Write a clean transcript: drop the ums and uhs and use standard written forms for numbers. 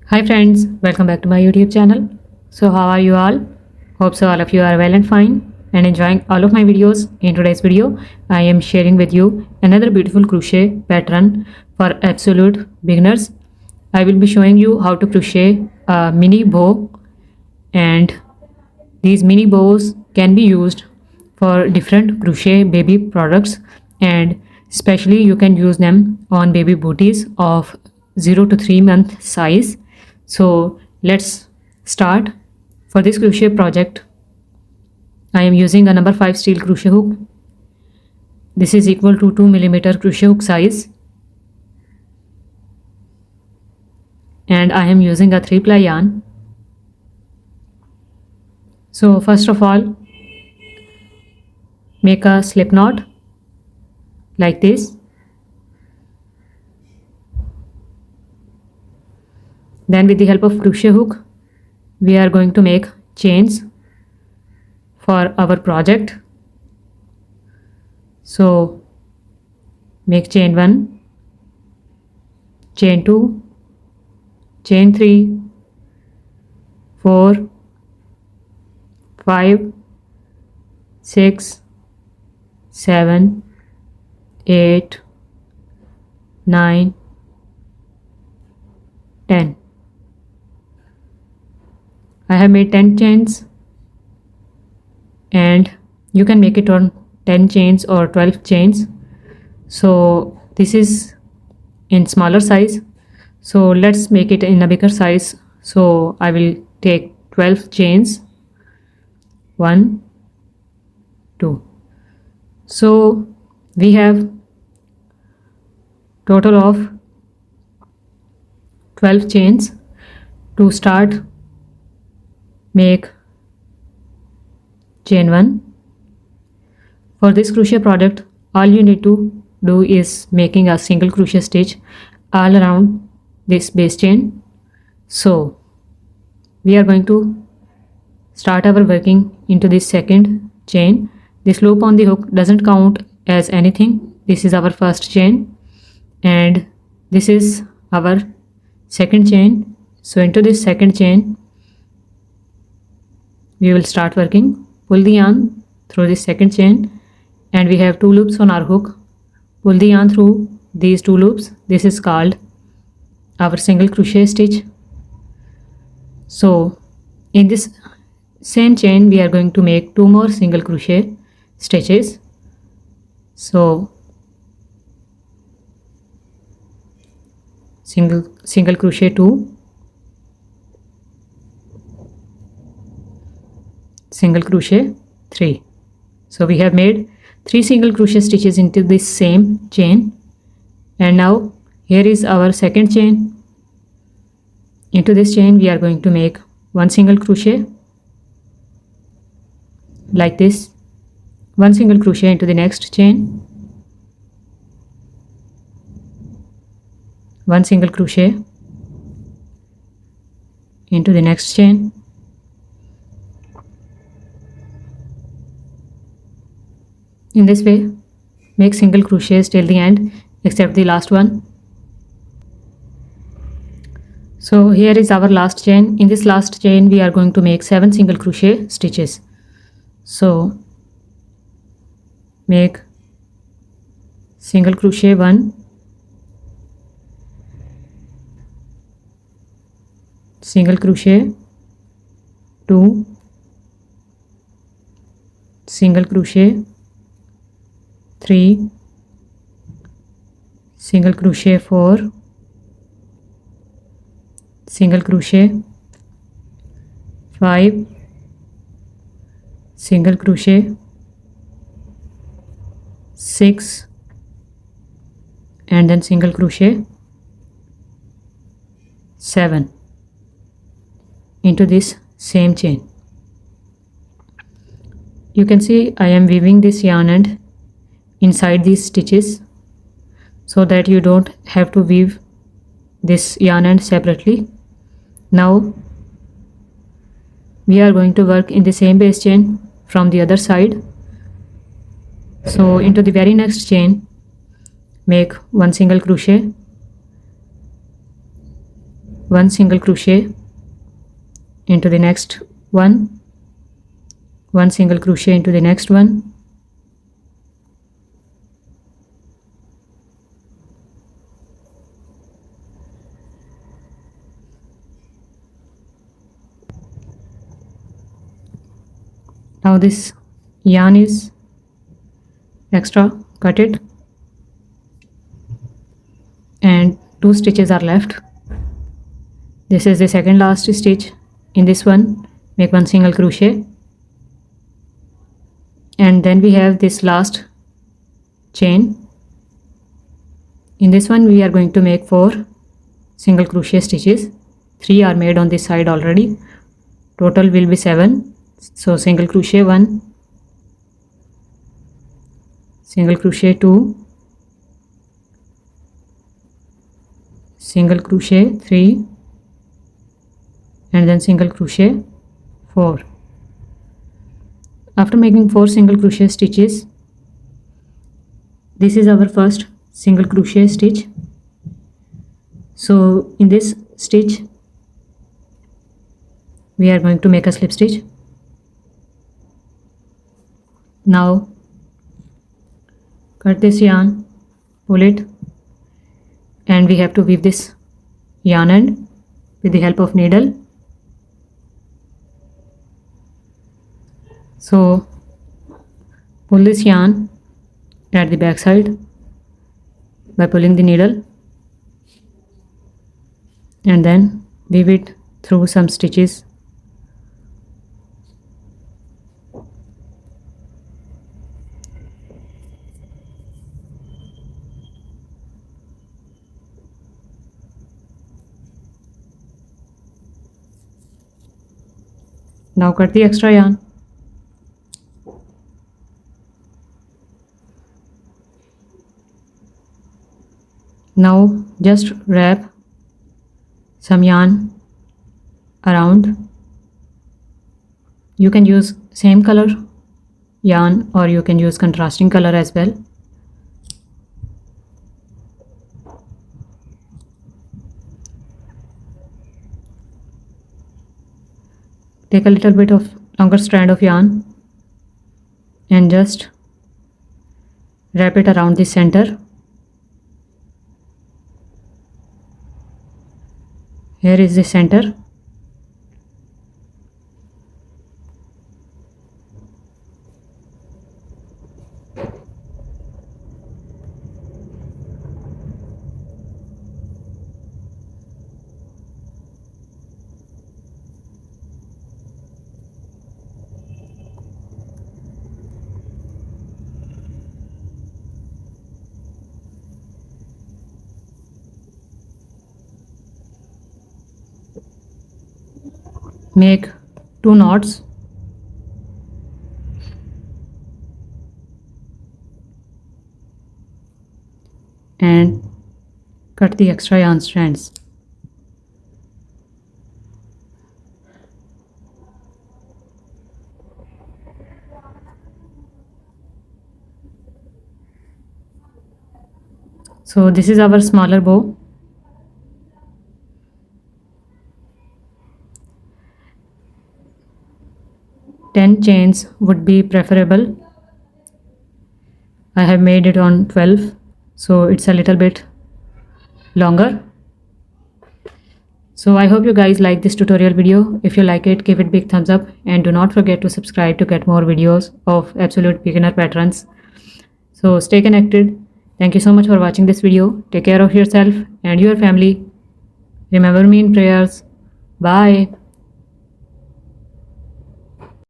Hi friends, welcome back to my YouTube channel. So how are you all? Hope so all of you are well and fine and enjoying all of my videos. In today's video, I am sharing with you another beautiful crochet pattern for absolute beginners. I will be showing you how to crochet a mini bow, and these mini bows can be used for different crochet baby products, and especially you can use them on baby booties of 0 to 3 month size. So let's start. For this crochet project, I am using a number 5 steel crochet hook. This is equal to 2mm crochet hook size, and I am using a 3-ply yarn. So first of all, make a slip knot like this. Then with the help of crochet hook, we are going to make chains for our project. So make chain 1, chain 2, chain 3, 4, 5, 6, 7, 8, 9, 10. I have made 10 chains, and you can make it on 10 chains or 12 chains. So this is in smaller size, so let's make it in a bigger size. So I will take 12 chains. 1, 2. So we have total of 12 chains. To start, make chain 1. For this crochet product, all you need to do is making a single crochet stitch all around this base chain. So we are going to start our working into this second chain. This loop on the hook doesn't count as anything. This is our first chain, and this is our second chain. So into this second chain, we will start working. Pull the yarn through this second chain, and we have 2 loops on our hook. Pull the yarn through these 2 loops. This is called our single crochet stitch. So in this same chain, we are going to make 2 more single crochet stitches. So single crochet 2, single crochet 3. So we have made 3 single crochet stitches into this same chain, and now here is our second chain. Into this chain we are going to make 1 single crochet like this, 1 single crochet into the next chain, 1 single crochet into the next chain, in this way make single crochets till the end except the last one. So here is our last chain. In this last chain we are going to make 7 single crochet stitches. So make single crochet 1, single crochet 2, single crochet 3, single crochet 4, single crochet 5, single crochet 6, and then single crochet 7 into this same chain. You can see I am weaving this yarn end inside these stitches so that you don't have to weave this yarn end separately. Now we are going to work in the same base chain from the other side. So into the very next chain make 1 single crochet, 1 single crochet into the next one, 1 single crochet into the next one, now this yarn is extra, cut it, and 2 stitches are left. This is the second last stitch. In this one make 1 single crochet, and then we have this last chain. In this one we are going to make 4 single crochet stitches. 3 are made on this side already, total will be 7. So single crochet 1, single crochet 2, single crochet 3, and then single crochet 4. After making 4 single crochet stitches, this is our first single crochet stitch. So in this stitch we are going to make a slip stitch. Now cut this yarn, pull it, and we have to weave this yarn end with the help of needle. So pull this yarn at the back side by pulling the needle, and then weave it through some stitches. Now cut the extra yarn. Now just wrap some yarn around. You can use same color yarn or you can use contrasting color as well. Take a little bit of longer strand of yarn and just wrap it around the center. Here is the center. Make 2 knots. And cut the extra yarn strands. So this is our smaller bow. Ten chains would be preferable. I have made it on 12, so it's a little bit longer. So I hope you guys like this tutorial video. If you like it, give it big thumbs up and do not forget to subscribe to get more videos of absolute beginner patterns. So stay connected. Thank you so much for watching this video. Take care of yourself and your family. Remember me in prayers. Bye.